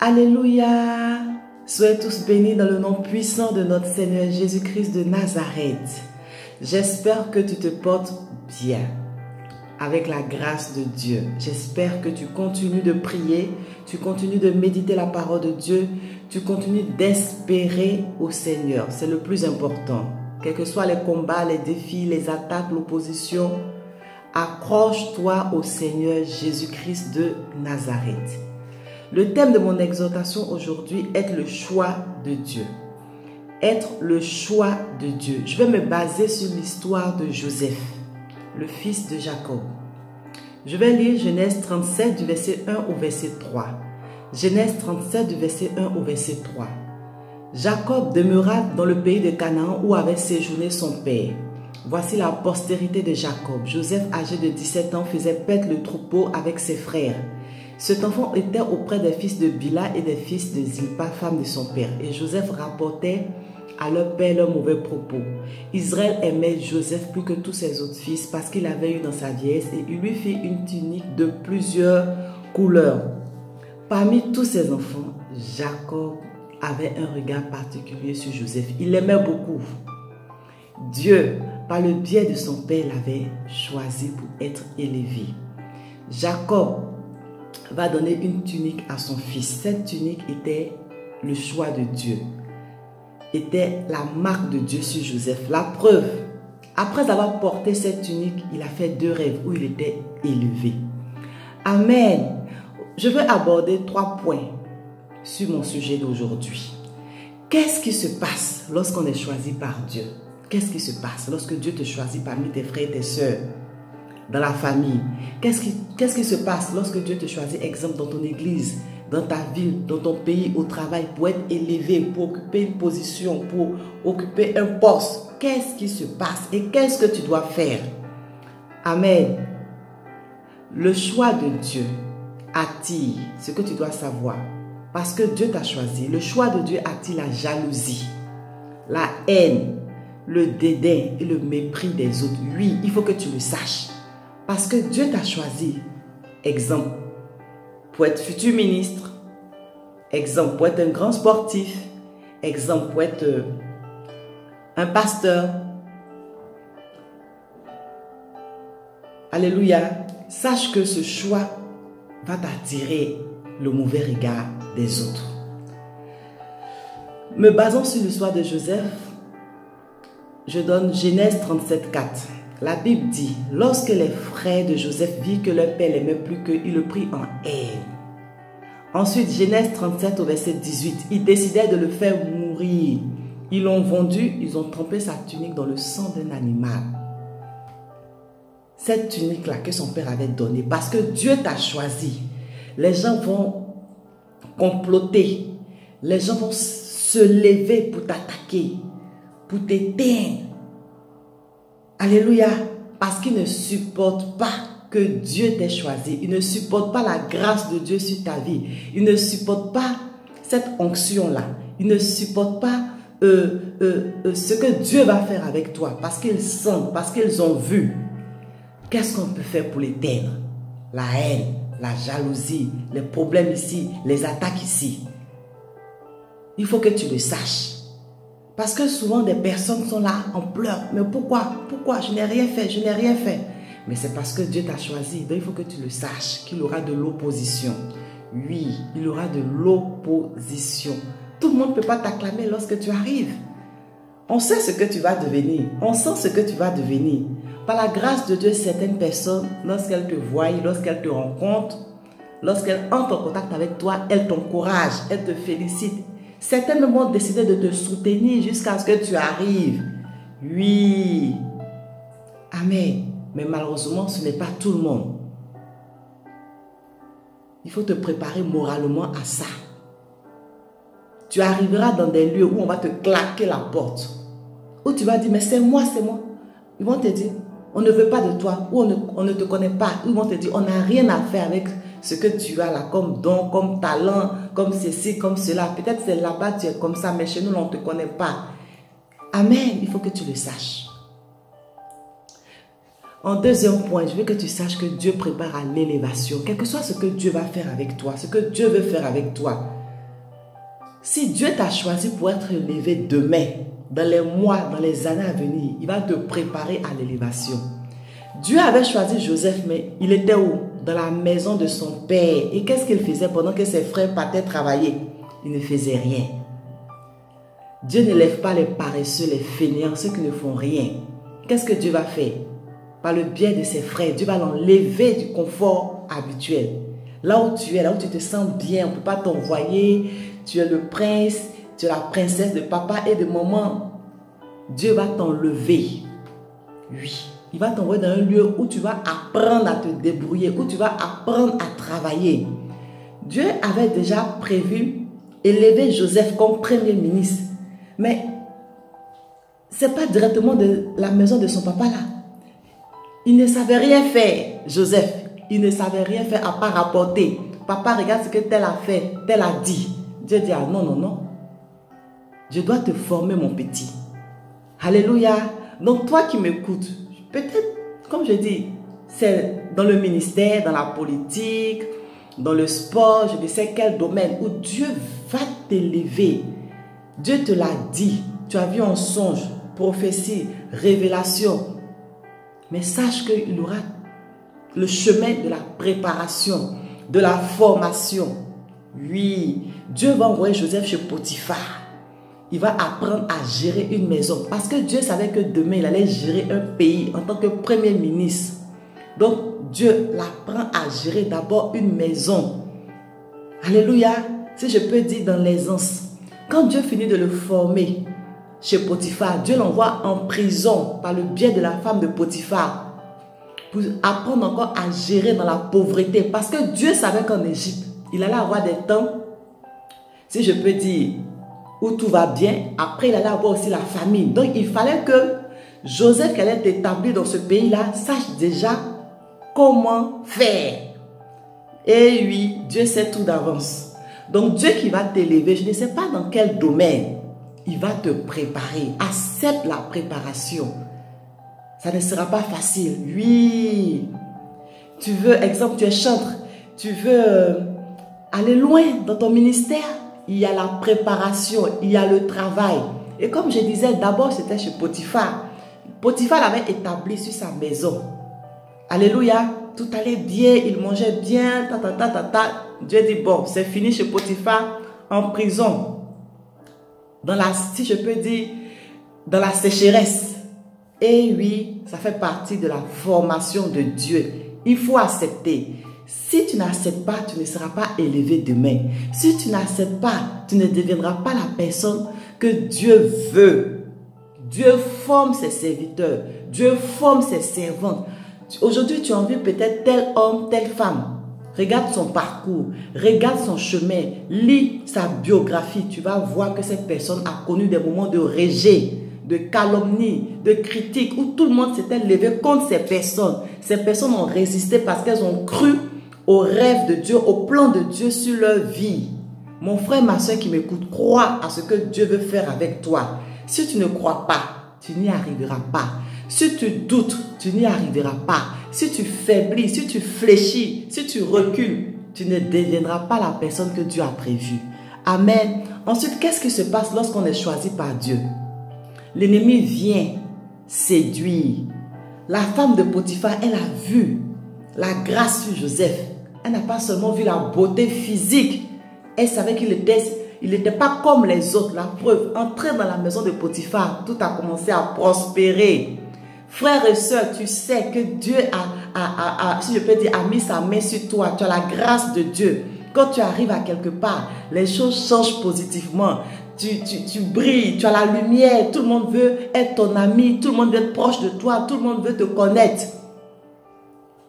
Alléluia! Soyez tous bénis dans le nom puissant de notre Seigneur Jésus-Christ de Nazareth. J'espère que tu te portes bien avec la grâce de Dieu. J'espère que tu continues de prier, tu continues de méditer la parole de Dieu, tu continues d'espérer au Seigneur. C'est le plus important. Quels que soient les combats, les défis, les attaques, l'opposition, accroche-toi au Seigneur Jésus-Christ de Nazareth. Le thème de mon exhortation aujourd'hui est le choix de Dieu. Être le choix de Dieu. Je vais me baser sur l'histoire de Joseph, le fils de Jacob. Je vais lire Genèse 37 du verset 1 au verset 3. Genèse 37 du verset 1 au verset 3. Jacob demeura dans le pays de Canaan où avait séjourné son père. Voici la postérité de Jacob. Joseph, âgé de 17 ans, faisait paître le troupeau avec ses frères. Cet enfant était auprès des fils de Bila et des fils de Zilpa, femme de son père. Et Joseph rapportait à leur père leurs mauvais propos. Israël aimait Joseph plus que tous ses autres fils parce qu'il avait eu dans sa vieillesse et il lui fit une tunique de plusieurs couleurs. Parmi tous ses enfants, Jacob avait un regard particulier sur Joseph. Il l'aimait beaucoup. Dieu, par le biais de son père, l'avait choisi pour être élevé. Jacob va donner une tunique à son fils. Cette tunique était le choix de Dieu, était la marque de Dieu sur Joseph. La preuve, après avoir porté cette tunique, il a fait 2 rêves où il était élevé. Amen. Je veux aborder 3 points sur mon sujet d'aujourd'hui. Qu'est-ce qui se passe lorsqu'on est choisi par Dieu? Qu'est-ce qui se passe lorsque Dieu te choisit parmi tes frères et tes sœurs? Dans la famille, qu'est-ce qui se passe lorsque Dieu te choisit, exemple dans ton église, dans ta ville, dans ton pays, au travail, pour être élevé, pour occuper une position, pour occuper un poste? Qu'est-ce qui se passe et qu'est-ce que tu dois faire? Amen. Le choix de Dieu attire ce que tu dois savoir. Parce que Dieu t'a choisi. Le choix de Dieu attire la jalousie, la haine, le dédain et le mépris des autres. Oui, il faut que tu le saches. Parce que Dieu t'a choisi, exemple, pour être futur ministre, exemple, pour être un grand sportif, exemple, pour être un pasteur. Alléluia. Sache que ce choix va t'attirer le mauvais regard des autres. Me basant sur l'histoire de Joseph, je donne Genèse 37, 4. La Bible dit, lorsque les frères de Joseph virent que leur père l'aimait plus qu'eux, ils le prirent en haine. Ensuite, Genèse 37 au verset 18, ils décidèrent de le faire mourir. Ils l'ont vendu, ils ont trempé sa tunique dans le sang d'un animal. Cette tunique-là que son père avait donnée, parce que Dieu t'a choisi, les gens vont comploter, les gens vont se lever pour t'attaquer, pour t'éteindre. Alléluia. Parce qu'ils ne supportent pas que Dieu t'ait choisi. Ils ne supportent pas la grâce de Dieu sur ta vie. Ils ne supportent pas cette onction-là. Ils ne supportent pas ce que Dieu va faire avec toi. Parce qu'ils sentent, parce qu'ils ont vu. Qu'est-ce qu'on peut faire pour l'éteindre? La haine, la jalousie, les problèmes ici, les attaques ici. Il faut que tu le saches. Parce que souvent des personnes sont là en pleurs. Mais pourquoi? Pourquoi? Je n'ai rien fait, je n'ai rien fait. Mais c'est parce que Dieu t'a choisi. Donc il faut que tu le saches qu'il aura de l'opposition. Oui, il aura de l'opposition. Tout le monde ne peut pas t'acclamer lorsque tu arrives. On sait ce que tu vas devenir. On sent ce que tu vas devenir. Par la grâce de Dieu, certaines personnes, lorsqu'elles te voient, lorsqu'elles te rencontrent, lorsqu'elles entrent en contact avec toi, elles t'encouragent, elles te félicitent. Certains même ont décidé de te soutenir jusqu'à ce que tu arrives. Oui. Amen. Mais malheureusement, ce n'est pas tout le monde. Il faut te préparer moralement à ça. Tu arriveras dans des lieux où on va te claquer la porte. Où tu vas dire, mais c'est moi, c'est moi. Ils vont te dire, on ne veut pas de toi. Ou on ne te connaît pas. Ils vont te dire, on n'a rien à faire avec ce que tu as là comme don, comme talent, comme ceci, comme cela. Peut-être c'est là-bas tu es comme ça, mais chez nous, on ne te connaît pas. Amen. Il faut que tu le saches. En deuxième point, je veux que tu saches que Dieu prépare à l'élévation. Quel que soit ce que Dieu va faire avec toi, ce que Dieu veut faire avec toi, Si Dieu t'a choisi pour être élevé demain, dans les mois, dans les années à venir, il va te préparer à l'élévation. Dieu avait choisi Joseph, mais il était où? Dans la maison de son père. Et qu'est-ce qu'il faisait pendant que ses frères partaient travailler? Il ne faisait rien. Dieu ne lève pas les paresseux, les fainéants, ceux qui ne font rien. Qu'est-ce que Dieu va faire? Par le biais de ses frères, Dieu va l'enlever du confort habituel. Là où tu es, là où tu te sens bien, on ne peut pas t'envoyer. Tu es le prince, tu es la princesse de papa et de maman. Dieu va t'enlever. Oui. Il va t'envoyer dans un lieu où tu vas apprendre à te débrouiller, où tu vas apprendre à travailler. Dieu avait déjà prévu élever Joseph comme premier ministre. Mais ce n'est pas directement de la maison de son papa là. Il ne savait rien faire, Joseph. Il ne savait rien faire à part rapporter. Papa, regarde ce que tel a fait, tel a dit. Dieu dit, ah non, non, non. Je dois te former, mon petit. Alléluia. Donc toi qui m'écoutes, peut-être, comme je dis, c'est dans le ministère, dans la politique, dans le sport, je ne sais quel domaine où Dieu va t'élever. Dieu te l'a dit. Tu as vu en songe, prophétie, révélation. Mais sache qu'il y aura le chemin de la préparation, de la formation. Oui, Dieu va envoyer Joseph chez Potiphar. Il va apprendre à gérer une maison. Parce que Dieu savait que demain, il allait gérer un pays en tant que premier ministre. Donc, Dieu l'apprend à gérer d'abord une maison. Alléluia. Si je peux dire dans l'aisance. Quand Dieu finit de le former chez Potiphar, Dieu l'envoie en prison par le biais de la femme de Potiphar. Pour apprendre encore à gérer dans la pauvreté. Parce que Dieu savait qu'en Égypte, il allait avoir des temps, si je peux dire, où tout va bien. Après, il allait avoir aussi la famine. Donc, il fallait que Joseph, qui allait être établi dans ce pays-là, sache déjà comment faire. Et oui, Dieu sait tout d'avance. Donc, Dieu qui va t'élever, je ne sais pas dans quel domaine, il va te préparer. Accepte la préparation. Ça ne sera pas facile. Oui. Tu veux, exemple, tu es chantre. Tu veux aller loin dans ton ministère. Il y a la préparation, il y a le travail. Et comme je disais, d'abord c'était chez Potiphar. Potiphar l'avait établi sur sa maison. Alléluia. Tout allait bien, il mangeait bien. Dieu dit, bon, c'est fini chez Potiphar, en prison. Dans la, si je peux dire, dans la sécheresse. Et oui, ça fait partie de la formation de Dieu. Il faut accepter. Si tu n'acceptes pas, tu ne seras pas élevé demain. Si tu n'acceptes pas, tu ne deviendras pas la personne que Dieu veut. Dieu forme ses serviteurs. Dieu forme ses servantes. Aujourd'hui, tu envies peut-être tel homme, telle femme. Regarde son parcours, regarde son chemin, lis sa biographie. Tu vas voir que cette personne a connu des moments de rejet, de calomnie, de critique, où tout le monde s'était levé contre ces personnes. Ces personnes ont résisté parce qu'elles ont cru au rêve de Dieu, au plan de Dieu sur leur vie. Mon frère, ma soeur qui m'écoute, crois à ce que Dieu veut faire avec toi. Si tu ne crois pas, tu n'y arriveras pas. Si tu doutes, tu n'y arriveras pas. Si tu faiblis, si tu fléchis, si tu recules, tu ne deviendras pas la personne que Dieu a prévue. Amen. Ensuite, qu'est-ce qui se passe lorsqu'on est choisi par Dieu? L'ennemi vient séduire. La femme de Potiphar, elle a vu la grâce sur Joseph. Elle n'a pas seulement vu la beauté physique. Elle savait qu'il n'était pas comme les autres. La preuve, entrer dans la maison de Potiphar, tout a commencé à prospérer. Frères et sœurs, tu sais que Dieu si je peux dire, a mis sa main sur toi. Tu as la grâce de Dieu. Quand tu arrives à quelque part, les choses changent positivement. Tu brilles, tu as la lumière. Tout le monde veut être ton ami. Tout le monde veut être proche de toi. Tout le monde veut te connaître.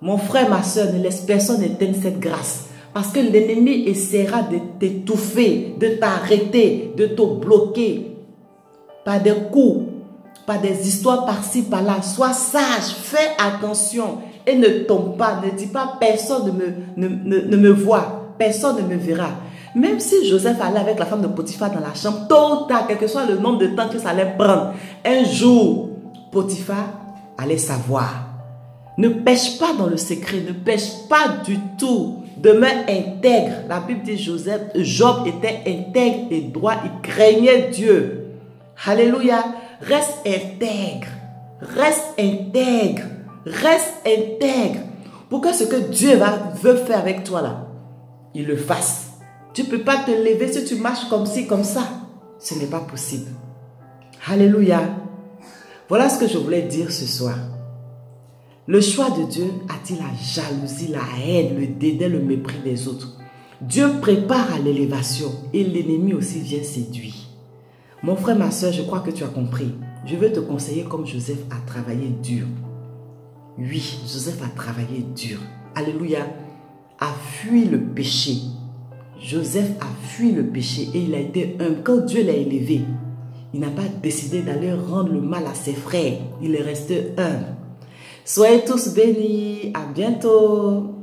Mon frère, ma soeur, ne laisse personne éteindre cette grâce. Parce que l'ennemi essaiera de t'étouffer, de t'arrêter, de te bloquer par des coups, par des histoires par-ci, par-là. Sois sage, fais attention et ne tombe pas. Ne dis pas, personne ne me voit, personne ne me verra. Même si Joseph allait avec la femme de Potiphar dans la chambre, tôt ou tard, quel que soit le nombre de temps que ça allait prendre, un jour, Potiphar allait savoir. Ne pêche pas dans le secret, ne pêche pas du tout. Demeure intègre. La Bible dit Job était intègre et droit. Il craignait Dieu. Alléluia. Reste intègre. Reste intègre. Reste intègre. Pour que ce que Dieu veut faire avec toi là, il le fasse. Tu ne peux pas te lever si tu marches comme ci, comme ça. Ce n'est pas possible. Alléluia. Voilà ce que je voulais dire ce soir. Le choix de Dieu attire la jalousie, la haine, le dédain, le mépris des autres. Dieu prépare à l'élévation et l'ennemi aussi vient séduire. Mon frère, ma soeur, je crois que tu as compris. Je veux te conseiller comme Joseph a travaillé dur. Oui, Joseph a travaillé dur. Alléluia. A fui le péché. Joseph a fui le péché et il a été humble. Quand Dieu l'a élevé, il n'a pas décidé d'aller rendre le mal à ses frères. Il est resté humble. Soyez tous bénis. À bientôt.